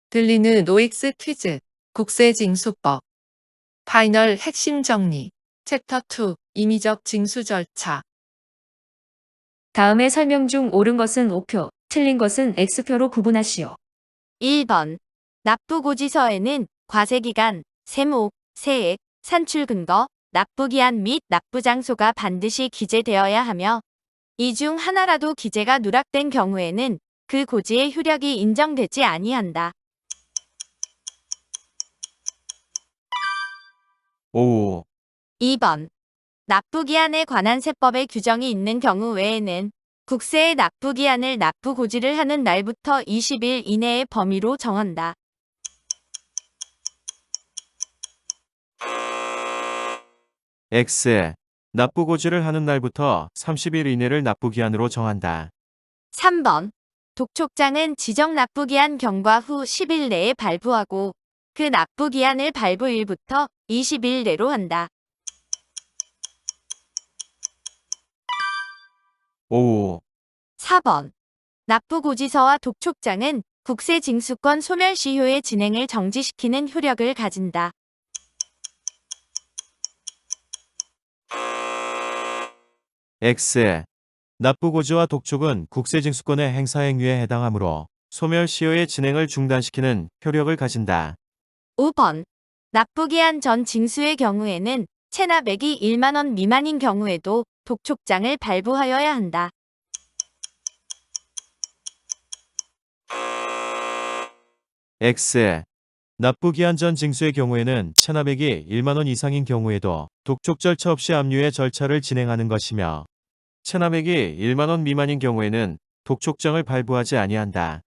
들리는 OX 퀴즈, 국세징수법, 파이널 핵심 정리, 챕터 2, 임의적 징수 절차. 다음의 설명 중 옳은 것은 O표, 틀린 것은 X표로 구분하시오. 1번. 납부고지서에는 과세기간, 세목, 세액, 산출근거, 납부기한 및 납부장소가 반드시 기재되어야 하며 이 중 하나라도 기재가 누락된 경우에는 그 고지의 효력이 인정되지 아니한다. 5. 2번. 납부기한에 관한 세법의 규정이 있는 경우 외에는 국세의 납부기한을 납부고지를 하는 날부터 20일 이내의 범위로 정한다. X. 납부고지를 하는 날부터 30일 이내를 납부기한으로 정한다. 3번. 독촉장은 지정 납부기한 경과 후 10일 내에 발부하고 그 납부기한을 발부일부터 20일 내로 한다. 5. 4번. 납부고지서와 독촉장은 국세징수권 소멸시효의 진행을 정지시키는 효력을 가진다. X. 납부고지와 독촉은 국세징수권의 행사행위에 해당하므로 소멸시효의 진행을 중단시키는 효력을 가진다. 5번. 납부기한 전 징수의 경우에는 체납액이 1만 원 미만인 경우에도 독촉장을 발부하여야 한다. X. 납부기한 전 징수의 경우에는 체납액이 1만 원 이상인 경우에도 독촉 절차 없이 압류의 절차를 진행하는 것이며 체납액이 1만 원 미만인 경우에는 독촉장을 발부하지 아니한다.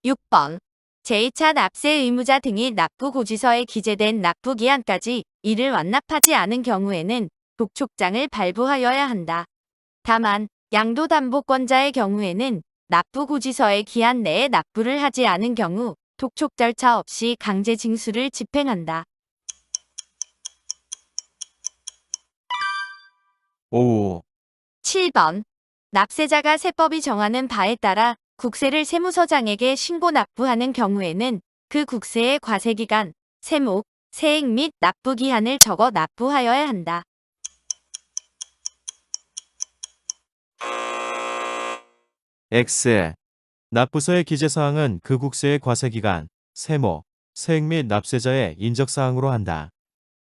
6번. 제2차 납세 의무자 등이 납부고지서에 기재된 납부기한까지 이를 완납하지 않은 경우에는 독촉장을 발부하여야 한다. 다만 양도담보권자의 경우에는 납부고지서의 기한 내에 납부를 하지 않은 경우 독촉 절차 없이 강제징수를 집행한다. 5. 7번. 납세자가 세법이 정하는 바에 따라 국세를 세무서장에게 신고 납부하는 경우에는 그 국세의 과세기간, 세목, 세액 및 납부기한을 적어 납부하여야 한다. X. 납부서의 기재사항은 그 국세의 과세기간, 세목, 세액 및 납세자의 인적사항으로 한다.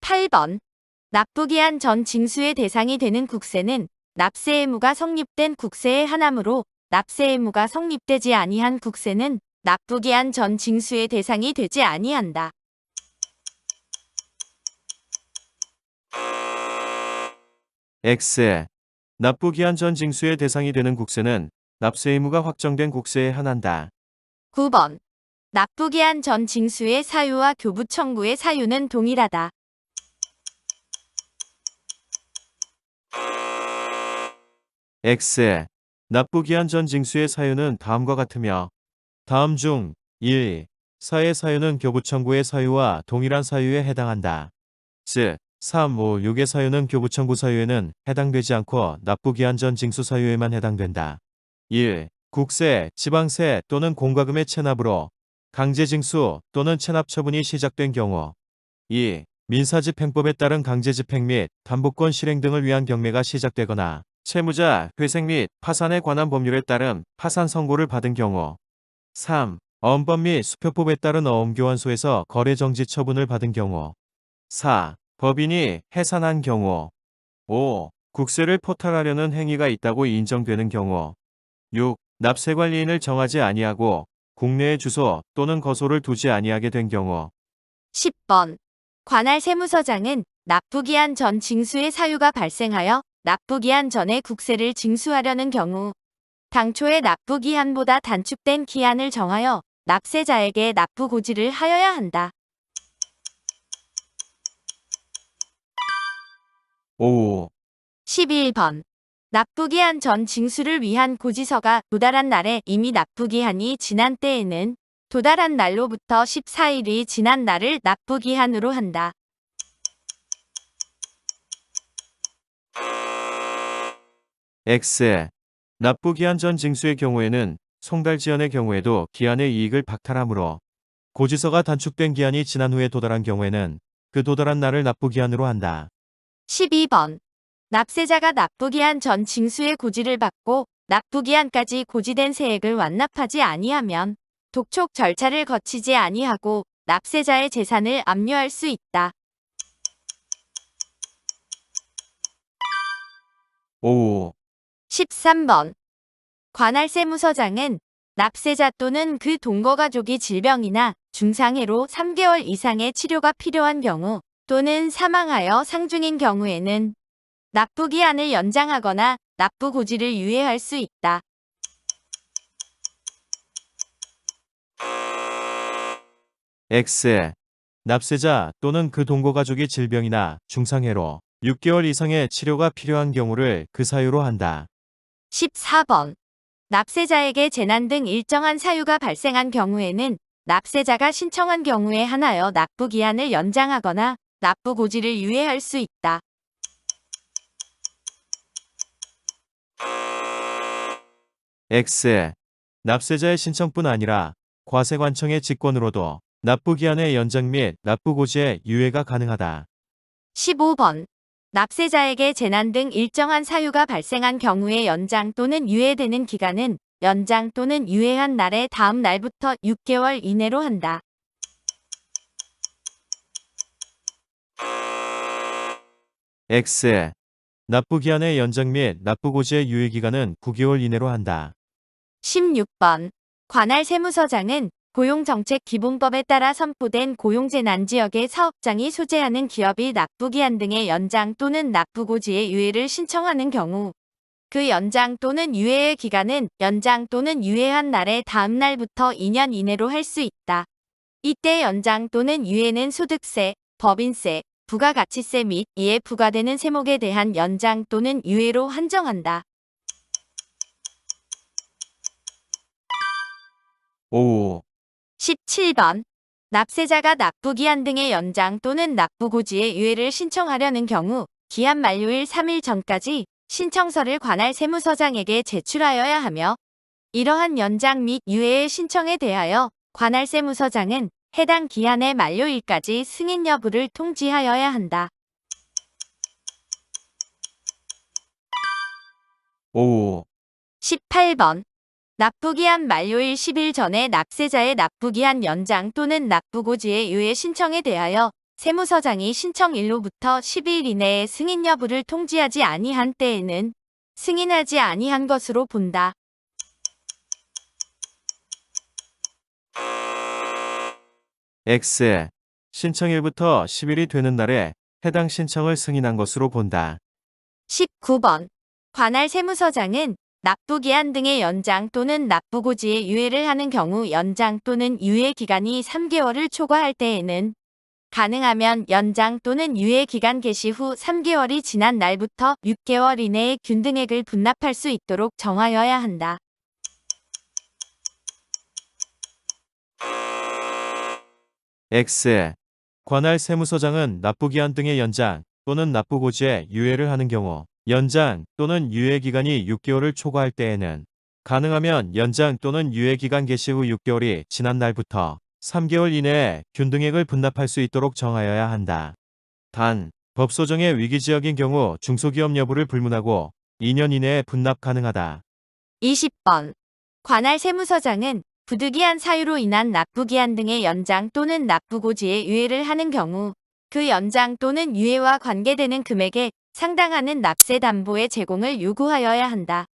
8번. 납부기한 전 징수의 대상이 되는 국세는 납세 의무가 성립된 국세의 하나므로 납세 의무가 성립되지 아니한 국세는 납부기한 전 징수의 대상이 되지 아니한다. X. 납부기한 전 징수의 대상이 되는 국세는 납세 의무가 확정된 국세에 한한다. 9번. 납부기한 전 징수의 사유와 교부 청구의 사유는 동일하다. X. 납부기한 전 징수의 사유는 다음과 같으며 다음 중 1. 4의 사유는 교부 청구의 사유와 동일한 사유에 해당한다. 즉 3, 5, 6의 사유는 교부 청구 사유에는 해당되지 않고 납부기한 전 징수 사유에만 해당된다. 1. 국세, 지방세 또는 공과금의 체납으로 강제징수 또는 체납 처분이 시작된 경우 2. 민사집행법에 따른 강제집행 및 담보권 실행 등을 위한 경매가 시작되거나 채무자, 회생 및 파산에 관한 법률에 따른 파산 선고를 받은 경우 3. 어음법 및 수표법에 따른 어음교환소에서 거래정지 처분을 받은 경우 4. 법인이 해산한 경우 5. 국세를 포탈하려는 행위가 있다고 인정되는 경우 6. 납세관리인을 정하지 아니하고 국내에 주소 또는 거소를 두지 아니하게 된 경우 10번. 관할 세무서장은 납부기한 전 징수의 사유가 발생하여 납부기한 전에 국세를 징수하려는 경우 당초의 납부기한보다 단축된 기한을 정하여 납세자에게 납부고지를 하여야 한다. 5. 11번. 납부기한 전 징수를 위한 고지서가 도달한 날에 이미 납부기한이 지난 때에는 도달한 날로부터 14일이 지난 날을 납부기한으로 한다. X. 납부기한 전 징수의 경우에는 송달지연의 경우에도 기한의 이익을 박탈하므로 고지서가 단축된 기한이 지난 후에 도달한 경우에는 그 도달한 날을 납부기한으로 한다. 12번. 납세자가 납부기한 전 징수의 고지를 받고 납부기한까지 고지된 세액을 완납하지 아니하면 독촉 절차를 거치지 아니하고 납세자의 재산을 압류할 수 있다. 5. 13번. 관할세무서장은 납세자 또는 그 동거가족이 질병이나 중상해로 3개월 이상의 치료가 필요한 경우 또는 사망하여 상중인 경우에는 납부기한을 연장하거나 납부고지를 유예할 수 있다. X. 납세자 또는 그 동거가족이 질병이나 중상해로 6개월 이상의 치료가 필요한 경우를 그 사유로 한다. 14번. 납세자에게 재난 등 일정한 사유가 발생한 경우에는 납세자가 신청한 경우에 한하여 납부기한을 연장하거나 납부고지를 유예할 수 있다. X. 납세자의 신청뿐 아니라 과세관청의 직권으로도 납부기한의 연장 및 납부고지의 유예가 가능하다. 15번. 납세자에게 재난 등 일정한 사유가 발생한 경우에 연장 또는 유예되는 기간은 연장 또는 유예한 날의 다음 날부터 6개월 이내로 한다. X. 납부기한의 연장 및 납부고지의 유예기간은 9개월 이내로 한다. 16번. 관할세무서장은 고용정책기본법에 따라 선포된 고용재난지역의 사업장이 소재하는 기업이 납부기한 등의 연장 또는 납부고지의 유예를 신청하는 경우 그 연장 또는 유예의 기간은 연장 또는 유예한 날의 다음 날부터 2년 이내로 할 수 있다. 이때 연장 또는 유예는 소득세, 법인세, 부가가치세 및 이에 부과되는 세목에 대한 연장 또는 유예로 한정한다. 5. 17번. 납세자가 납부기한 등의 연장 또는 납부고지의 유예를 신청하려는 경우 기한 만료일 3일 전까지 신청서를 관할세무서장에게 제출하여야 하며 이러한 연장 및 유예의 신청에 대하여 관할세무서장은 해당 기한의 만료일까지 승인 여부를 통지하여야 한다. 5. 18번. 납부기한 만료일 10일 전에 납세자의 납부기한 연장 또는 납부고지의 유예 신청에 대하여 세무서장이 신청일로부터 10일 이내에 승인 여부를 통지하지 아니한 때에는 승인하지 아니한 것으로 본다. X. 신청일부터 10일이 되는 날에 해당 신청을 승인한 것으로 본다. 19번. 관할세무서장은 납부기한 등의 연장 또는 납부고지의 유예를 하는 경우 연장 또는 유예 기간이 3개월을 초과할 때에는 가능하면 연장 또는 유예 기간 개시 후 3개월이 지난 날부터 6개월 이내에 균등액을 분납할 수 있도록 정하여야 한다. X. 관할 세무서장은 납부기한 등의 연장 또는 납부고지에 유예를 하는 경우 연장 또는 유예 기간이 6개월을 초과할 때에는 가능하면 연장 또는 유예 기간 개시 후 6개월이 지난 날부터 3개월 이내에 균등액을 분납할 수 있도록 정하여야 한다. 단, 법소정의 위기지역인 경우 중소기업 여부를 불문하고 2년 이내에 분납 가능하다. 20번. 관할세무서장은 부득이한 사유로 인한 납부기한 등의 연장 또는 납부고지의 유예를 하는 경우 그 연장 또는 유예와 관계되는 금액에 상당하는 납세 담보의 제공을 요구하여야 한다.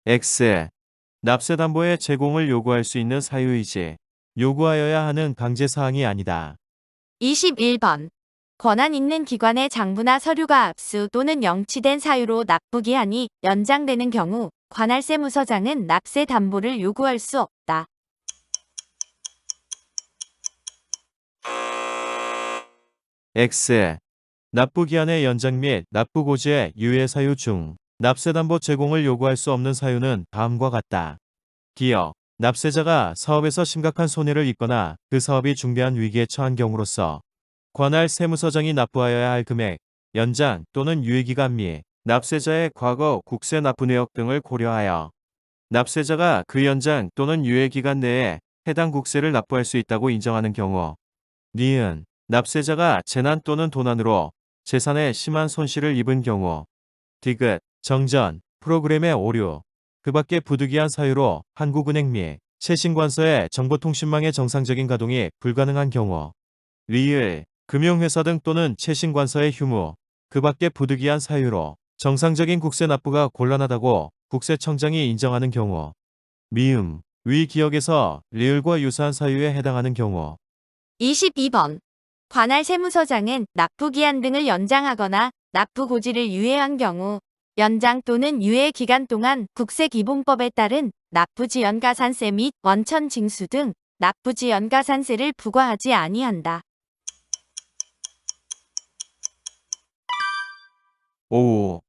X. 납세 담보의 제공을 요구할 수 있는 사유이지 요구하여야 하는 강제사항이 아니다. 21번. 권한 있는 기관의 장부나 서류가 압수 또는 영치된 사유로 납부기한이 연장되는 경우 관할세무서장은 납세 담보를 요구할 수 없다. X. 납부기한의 연장 및 납부고지의 유예 사유 중 납세담보 제공을 요구할 수 없는 사유는 다음과 같다. 기업, 납세자가 사업에서 심각한 손해를 입거나 그 사업이 중대한 위기에 처한 경우로서 관할 세무서장이 납부하여야 할 금액, 연장 또는 유예기간 및 납세자의 과거 국세 납부 내역 등을 고려하여 납세자가 그 연장 또는 유예 기간 내에 해당 국세를 납부할 수 있다고 인정하는 경우. 니은, 납세자가 재난 또는 도난으로 재산에 심한 손실을 입은 경우. 디귿, 정전, 프로그램의 오류, 그 밖의 부득이한 사유로 한국은행 및 최신관서의 정보통신망의 정상적인 가동이 불가능한 경우. 리을, 금융회사 등 또는 최신관서의 휴무, 그 밖의 부득이한 사유로 정상적인 국세 납부가 곤란하다고 국세청장이 인정하는 경우. 미음, 위 기억에서 리을과 유사한 사유에 해당하는 경우. 22번. 관할 세무서장은 납부기한 등을 연장하거나 납부고지를 유예한 경우 연장 또는 유예 기간 동안 국세기본법에 따른 납부지연가산세 및 원천징수 등 납부지연가산세를 부과하지 아니한다. 5.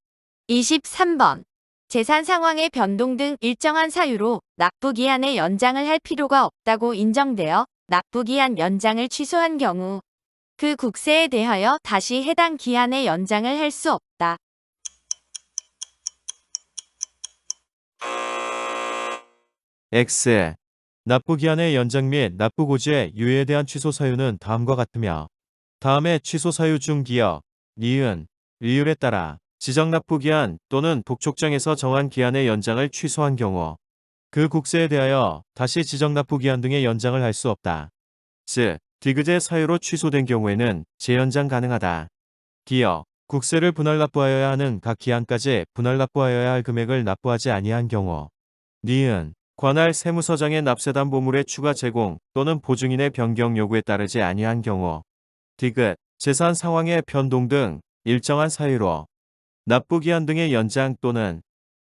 23번. 재산 상황의 변동 등 일정한 사유로 납부기한의 연장을 할 필요가 없다고 인정되어 납부기한 연장을 취소한 경우 그 국세에 대하여 다시 해당 기한의 연장을 할 수 없다. X. 납부기한의 연장 및 납부고지의 유예에 대한 취소 사유는 다음과 같으며 다음의 취소 사유 중 기억, 니은, 리을에 따라 지정 납부기한 또는 독촉장에서 정한 기한의 연장을 취소한 경우 그 국세에 대하여 다시 지정 납부기한 등의 연장을 할 수 없다. 즉, 디귿의 사유로 취소된 경우에는 재연장 가능하다. 기억, 국세를 분할 납부하여야 하는 각 기한까지 분할 납부하여야 할 금액을 납부하지 아니한 경우. 니은, 관할 세무서장의 납세담보물의 추가 제공 또는 보증인의 변경 요구에 따르지 아니한 경우. 디귿, 재산 상황의 변동 등 일정한 사유로 납부기한 등의 연장 또는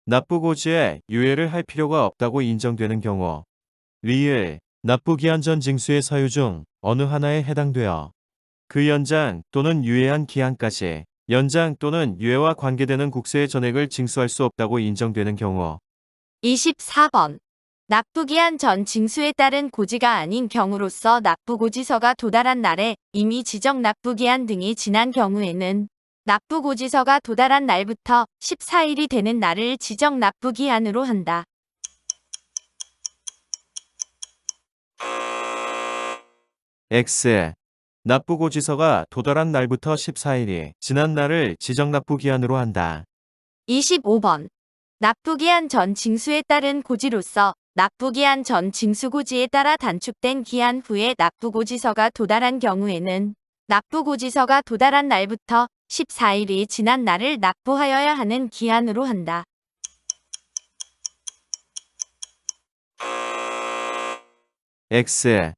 납부고지에 유예를 할 필요가 없다고 인정되는 경우. 리을, 납부기한 전 징수의 사유 중 어느 하나에 해당되어 그 연장 또는 유예한 기한까지 연장 또는 유예와 관계되는 국세의 전액을 징수할 수 없다고 인정되는 경우. 24번. 납부기한 전 징수에 따른 고지가 아닌 경우로서 납부고지서가 도달한 날에 이미 지정 납부기한 등이 지난 경우에는 납부고지서가 도달한 날부터 14일이 되는 날을 지정 납부기한으로 한다. X. 납부고지서가 도달한 날부터 14일이 지난 날을 지정 납부기한으로 한다. 25번. 납부기한 전 징수에 따른 고지로서 납부기한 전 징수고지에 따라 단축된 기한 후에 납부고지서가 도달한 경우에는 납부고지서가 도달한 날부터 14일이 지난 날을 납부하여야 하는 기한으로 한다. X.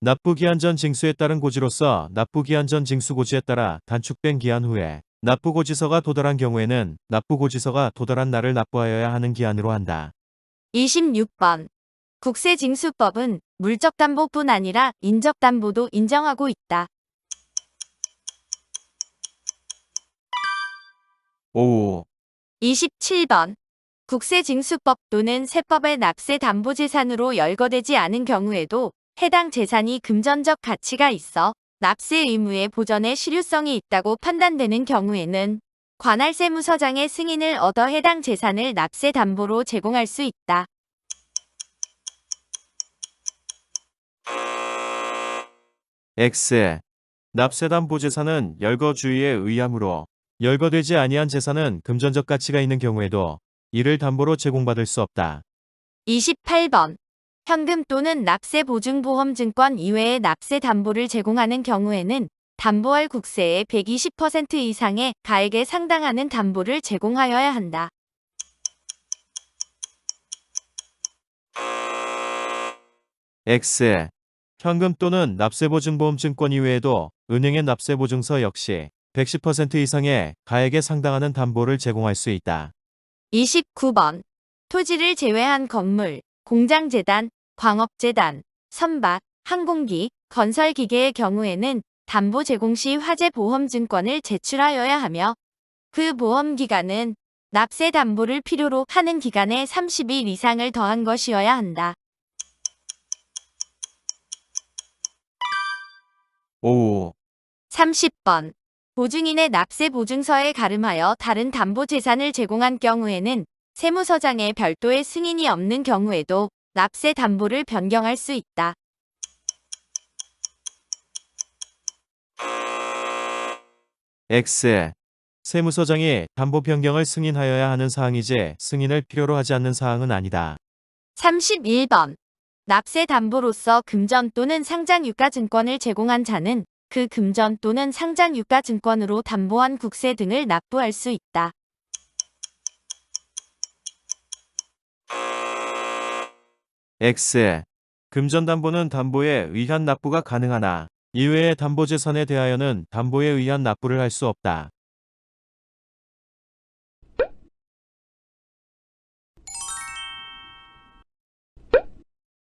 납부기한 전 징수에 따른 고지로서 납부기한 전 징수고지에 따라 단축된 기한 후에 납부고지서가 도달한 경우에는 납부고지서가 도달한 날을 납부하여야 하는 기한으로 한다. 26번. 국세징수법은 물적담보뿐 아니라 인적담보도 인정하고 있다. 5. 27번. 국세징수법 또는 세법의 납세담보재산으로 열거되지 않은 경우에도 해당 재산이 금전적 가치가 있어 납세 의무의 보전에 실효성이 있다고 판단되는 경우에는 관할 세무서장의 승인을 얻어 해당 재산을 납세 담보로 제공할 수 있다. X. 납세담보재산은 열거주의에 의하므로 열거되지 아니한 재산은 금전적 가치가 있는 경우에도 이를 담보로 제공받을 수 없다. 28번. 현금 또는 납세보증보험증권 이외의 납세담보를 제공하는 경우에는 담보할 국세의 120% 이상의 가액에 상당하는 담보를 제공하여야 한다. X. 현금 또는 납세보증보험증권 이외에도 은행의 납세보증서 역시 110% 이상의 가액에 상당하는 담보를 제공할 수 있다. 29번. 토지를 제외한 건물, 공장재단, 광업재단, 선박, 항공기, 건설기계의 경우에는 담보 제공 시 화재보험증권을 제출하여야 하며 그 보험기간은 납세 담보를 필요로 하는 기간에 30일 이상을 더한 것이어야 한다. 5. 30번. 보증인의 납세 보증서에 가름하여 다른 담보 재산을 제공한 경우에는 세무서장의 별도의 승인이 없는 경우에도 납세 담보를 변경할 수 있다. X. 세무서장이 담보 변경을 승인하여야 하는 사항이지 승인을 필요로 하지 않는 사항은 아니다. 31번. 납세 담보로서 금전 또는 상장 유가증권을 제공한 자는 그 금전 또는 상장 유가증권으로 담보한 국세 등을 납부할 수 있다. X. 금전담보는 담보에 의한 납부가 가능하나 이외의 담보재산에 대하여는 담보에 의한 납부를 할 수 없다.